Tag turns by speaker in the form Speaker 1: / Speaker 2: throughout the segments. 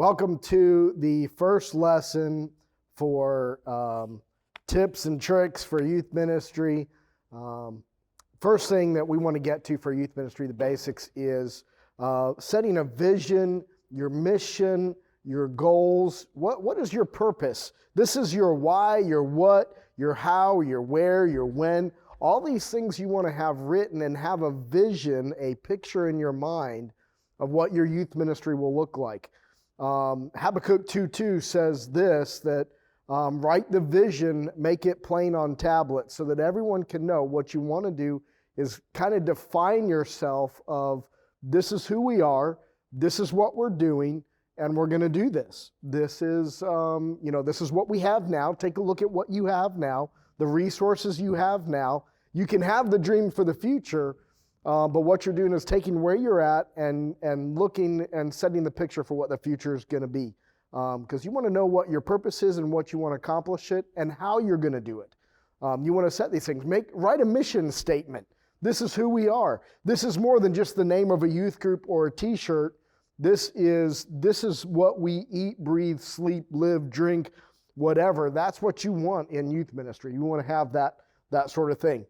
Speaker 1: Welcome to the first lesson for tips and tricks for youth ministry. First thing that we want to get to for youth ministry, the basics, is setting a vision, your mission, your goals. What is your purpose? This is your why, your what, your how, your where, your when. All these things you want to have written and have a vision, a picture in your mind of what your youth ministry will look like. Habakkuk 2:2 says this, that write the vision, make it plain on tablets so that everyone can know. What you want to do is kind of define yourself of this is who we are, this is what we're doing, and we're going to do this. This is, this is what we have now. Take a look at what you have now, the resources you have now. You can have the dream for the future, but what you're doing is taking where you're at and looking and setting the picture for what the future is going to be. Because you want to know what your purpose is and what you want to accomplish it and how you're going to do it. You want to set these things. Write a mission statement. This is who we are. This is more than just the name of a youth group or a t-shirt. This is what we eat, breathe, sleep, live, drink, whatever. That's what you want in youth ministry. You want to have that sort of thing.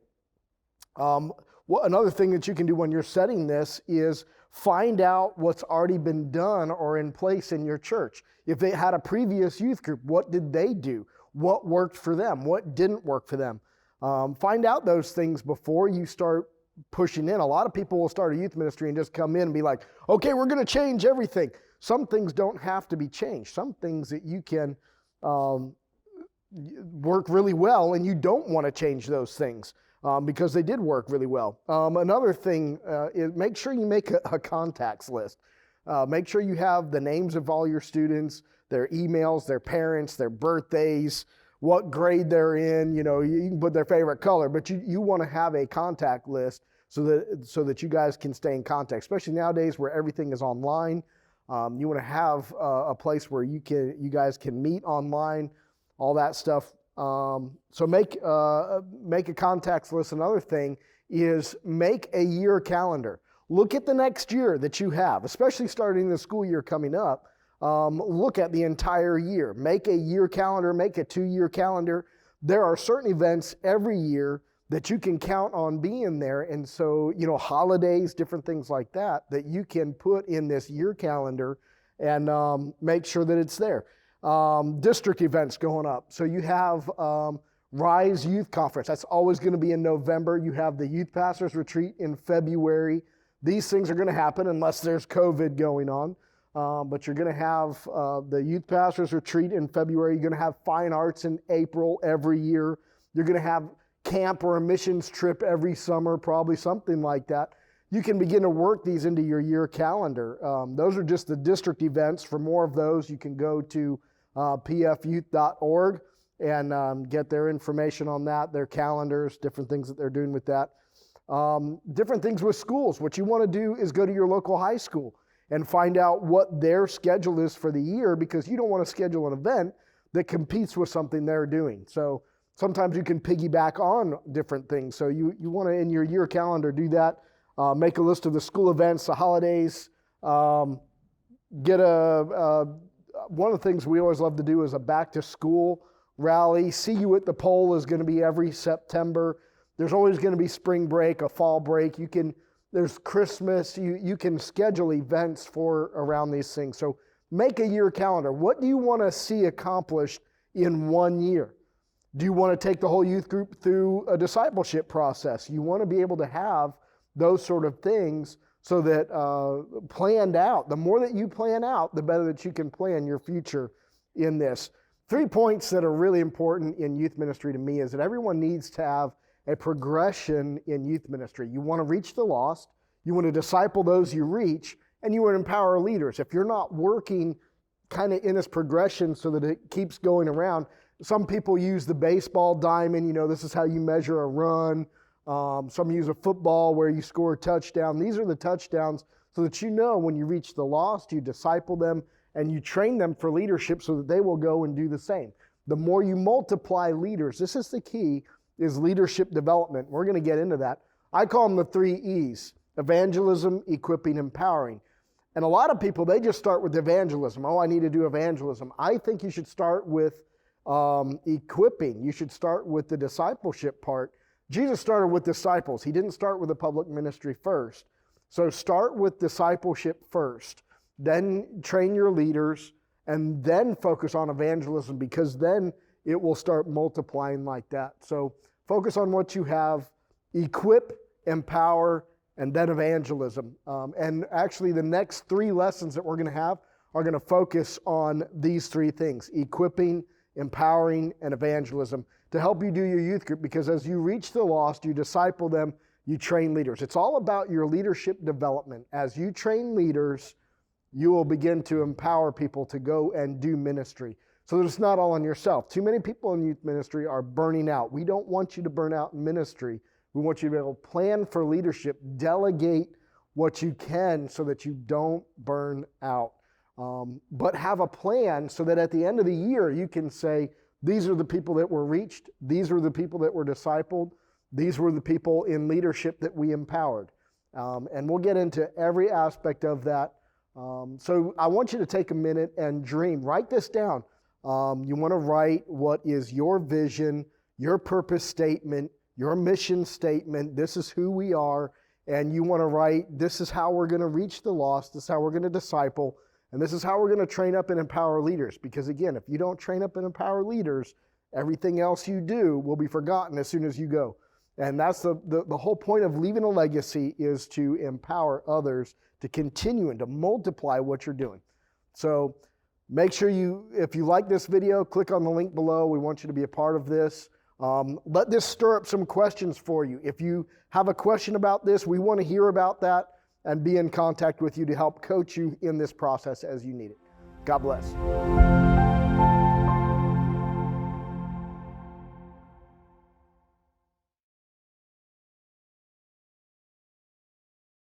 Speaker 1: Another thing that you can do when you're setting this is find out what's already been done or in place in your church. If they had a previous youth group, what did they do? What worked for them? What didn't work for them? Find out those things before you start pushing in. A lot of people will start a youth ministry and just come in and be like, okay, we're going to change everything. Some things don't have to be changed. Some things that you can work really well, and you don't want to change those things. Because they did work really well. Another thing is make sure you make a contacts list. Make sure you have the names of all your students, their emails, their parents, their birthdays, what grade they're in. You can put their favorite color, but you want to have a contact list so that you guys can stay in contact, especially nowadays where everything is online. You want to have a place where you guys can meet online, all that stuff. So make a contacts list. Another thing is make a year calendar. Look at the next year that you have, especially starting the school year coming up. Look at the entire year. Make a year calendar, make a 2-year calendar. There are certain events every year that you can count on being there. And so, holidays, different things like that you can put in this year calendar and make sure that it's there. District events going up. So you have Rise Youth Conference. That's always going to be in November. You have the Youth Pastors Retreat in February. These things are going to happen unless there's COVID going on. But you're going to have the Youth Pastors Retreat in February. You're going to have Fine Arts in April every year. You're going to have camp or a missions trip every summer, probably something like that. You can begin to work these into your year calendar. Those are just the district events. For more of those, you can go to pfyouth.org and get their information on that, their calendars, different things that they're doing with that. Different things with schools. What you want to do is go to your local high school and find out what their schedule is for the year, because you don't want to schedule an event that competes with something they're doing. So sometimes you can piggyback on different things. So you want to, in your year calendar, do that. Make a list of the school events, the holidays. One of the things we always love to do is a back-to-school rally. See You at the Pole is going to be every September. There's always going to be spring break, a fall break. There's Christmas. You can schedule events for around these things. So make a year calendar. What do you want to see accomplished in 1 year? Do you want to take the whole youth group through a discipleship process? You want to be able to have those sort of things so that planned out. The more that you plan out, the better that you can plan your future in this. 3 points that are really important in youth ministry to me is that everyone needs to have a progression in youth ministry. You want to reach the lost, you want to disciple those you reach, and you want to empower leaders. If you're not working kind of in this progression so that it keeps going around, some people use the baseball diamond, this is how you measure a run. Some use a football where you score a touchdown. These are the touchdowns so that when you reach the lost, you disciple them and you train them for leadership so that they will go and do the same. The more you multiply leaders, this is the key, is leadership development. We're going to get into that. I call them the 3 E's: evangelism, equipping, empowering. And a lot of people, they just start with evangelism. Oh, I need to do evangelism. I think you should start with equipping. You should start with the discipleship part. Jesus started with disciples. He didn't start with a public ministry first. So start with discipleship first. Then train your leaders, and then focus on evangelism, because then it will start multiplying like that. So focus on what you have, equip, empower, and then evangelism. And actually the next 3 lessons that we're going to have are going to focus on these 3 things: equipping, empowering, and evangelism, to help you do your youth group, because as you reach the lost, you disciple them, you train leaders. It's all about your leadership development. As you train leaders, you will begin to empower people to go and do ministry. So that it's not all on yourself. Too many people in youth ministry are burning out. We don't want you to burn out in ministry. We want you to be able to plan for leadership, delegate what you can so that you don't burn out. But have a plan so that at the end of the year, you can say, these are the people that were reached. These were the people that were discipled. These were the people in leadership that we empowered. And we'll get into every aspect of that. So I want you to take a minute and dream. Write this down. You want to write what is your vision, your purpose statement, your mission statement. This is who we are. And you want to write, this is how we're going to reach the lost. This is how we're going to disciple. And this is how we're going to train up and empower leaders. Because again, if you don't train up and empower leaders, everything else you do will be forgotten as soon as you go. And that's the whole point of leaving a legacy, is to empower others to continue and to multiply what you're doing. So make sure if you like this video, click on the link below. We want you to be a part of this. Let this stir up some questions for you. If you have a question about this, we want to hear about that and be in contact with you to help coach you in this process as you need it. God bless.